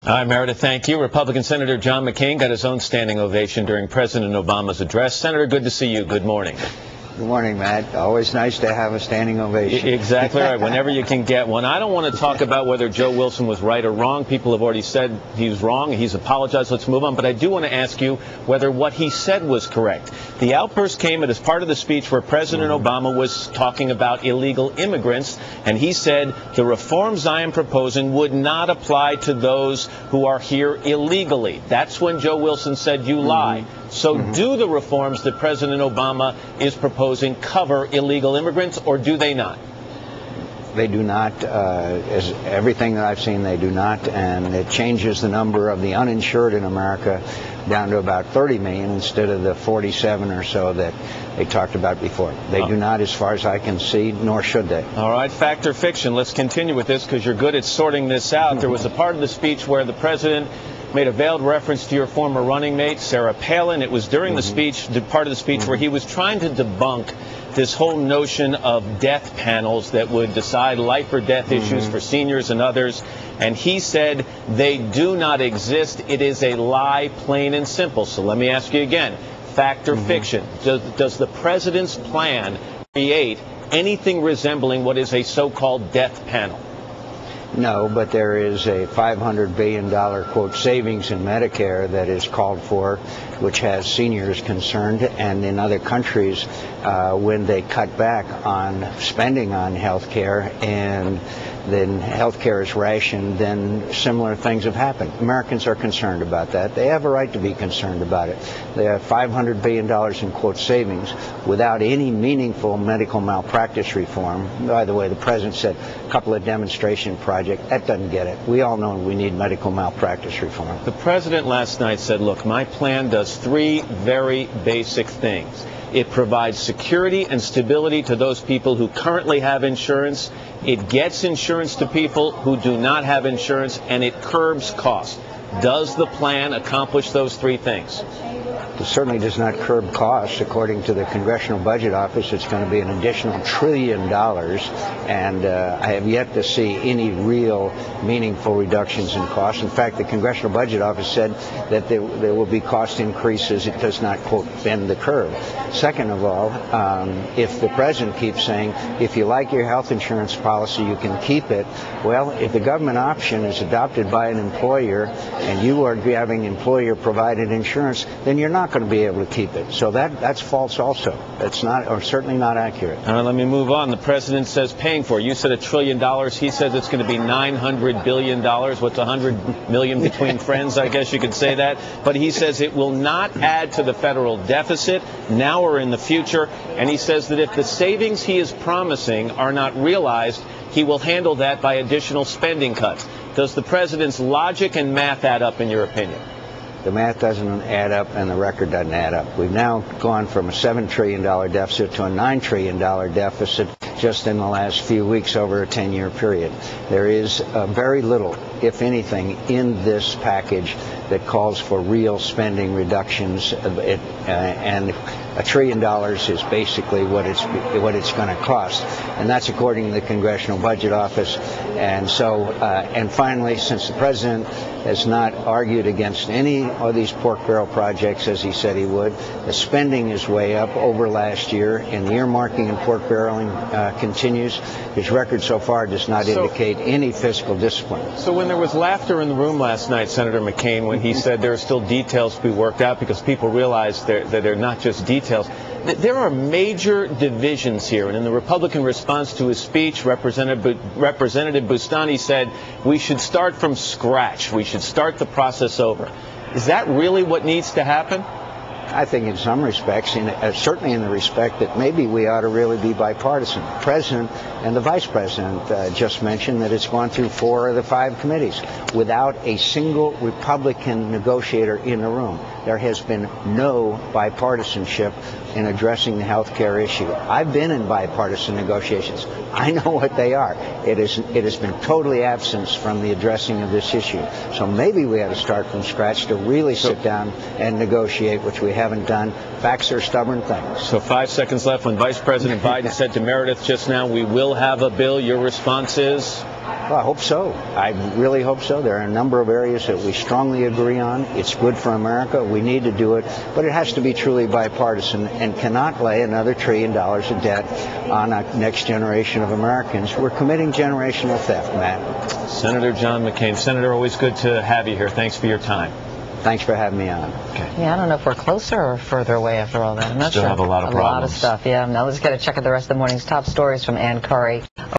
Hi, Meredith. Thank you. Republican Senator John McCain got his own standing ovation during President Obama's address. Senator, good to see you. Good morning. Good morning, Matt. Always nice to have a standing ovation. Exactly right. Whenever you can get one. I don't want to talk about whether Joe Wilson was right or wrong. People have already said he was wrong. He's apologized. Let's move on. But I do want to ask you whether what he said was correct. The outburst came as part of the speech where President Obama was talking about illegal immigrants, and he said the reforms I am proposing would not apply to those who are here illegally. That's when Joe Wilson said you lie. So do the reforms that President Obama is proposing cover illegal immigrants, or do they not? They do not. As everything that I've seen, they do not. And it changes the number of the uninsured in America down to about 30 million instead of the 47 or so that they talked about before. They do not, as far as I can see, nor should they. All right, fact or fiction. Let's continue with this because you're good at sorting this out. There was a part of the speech where the president made a veiled reference to your former running mate, Sarah Palin. It was during the speech, the part of the speech where he was trying to debunk this whole notion of death panels that would decide life or death issues for seniors and others. And he said they do not exist. It is a lie, plain and simple. So let me ask you again, fact or fiction? Does the president's plan create anything resembling what is a so-called death panel? No, but there is a $500 billion, quote, savings in Medicare that is called for, which has seniors concerned. And in other countries, when they cut back on spending on health care and then health care is rationed, then similar things have happened. Americans are concerned about that. They have a right to be concerned about it. They have $500 billion in, quote, savings without any meaningful medical malpractice reform. By the way, the president said a couple of demonstration projects. That doesn't get it. We all know we need medical malpractice reform. The president last night said, look, my plan does three very basic things. It provides security and stability to those people who currently have insurance. It gets insurance to people who do not have insurance, and it curbs costs. Does the plan accomplish those three things? It certainly does not curb costs. According to the Congressional Budget Office, it's going to be an additional $1 trillion, and I have yet to see any real meaningful reductions in costs. In fact, the Congressional Budget Office said that there will be cost increases. It does not, quote, bend the curve. Second of all, if the president keeps saying, if you like your health insurance policy, you can keep it, well, if the government option is adopted by an employer and you are having employer-provided insurance, then you're not going to be able to keep it. So that's false also. It's not, or certainly not accurate. All right, let me move on. The president says paying for it. You said $1 trillion. He says it's going to be $900 billion. What's 100 million between friends, I guess you could say that. But he says it will not add to the federal deficit now or in the future. And he says that if the savings he is promising are not realized, he will handle that by additional spending cuts. Does the president's logic and math add up, in your opinion? The math doesn't add up and the record doesn't add up. We've now gone from a $7 trillion deficit to a $9 trillion deficit just in the last few weeks over a 10-year period. There is very little, if anything, in this package that calls for real spending reductions, and $1 trillion is basically what it's going to cost, and that's according to the Congressional Budget Office. And so, and finally, since the president has not argued against any of these pork barrel projects as he said he would, the spending is way up over last year, and the earmarking and pork barreling continues. His record so far does not indicate any fiscal discipline. So when there was laughter in the room last night, Senator McCain, when he said there are still details to be worked out because people realize that they're not just details, there are major divisions here. And in the Republican response to his speech, Representative Boustany said we should start from scratch. We should start the process over. Is that really what needs to happen? I think in some respects, certainly in the respect that maybe we ought to really be bipartisan. The president and the vice president just mentioned that it's gone through 4 of the 5 committees without a single Republican negotiator in the room. There has been no bipartisanship in addressing the health care issue. I've been in bipartisan negotiations. I know what they are. It has been totally absent from the addressing of this issue. So maybe we ought to start from scratch to really sit down and negotiate, which we haven't done. Facts are stubborn things. So 5 seconds left. When Vice President Biden said to Meredith just now, we will have a bill, your response is? Well, I hope so. I really hope so. There are a number of areas that we strongly agree on. It's good for America. We need to do it. But it has to be truly bipartisan and cannot lay another $1 trillion of debt on a next generation of Americans. We're committing generational theft, Matt. Senator John McCain. Senator, always good to have you here. Thanks for your time. Thanks for having me on. Okay. Yeah, I don't know if we're closer or further away after all that. I'm not Still sure. have a lot of problems. A lot of stuff, yeah. Now let's get a check of the rest of the morning's top stories from Ann Curry.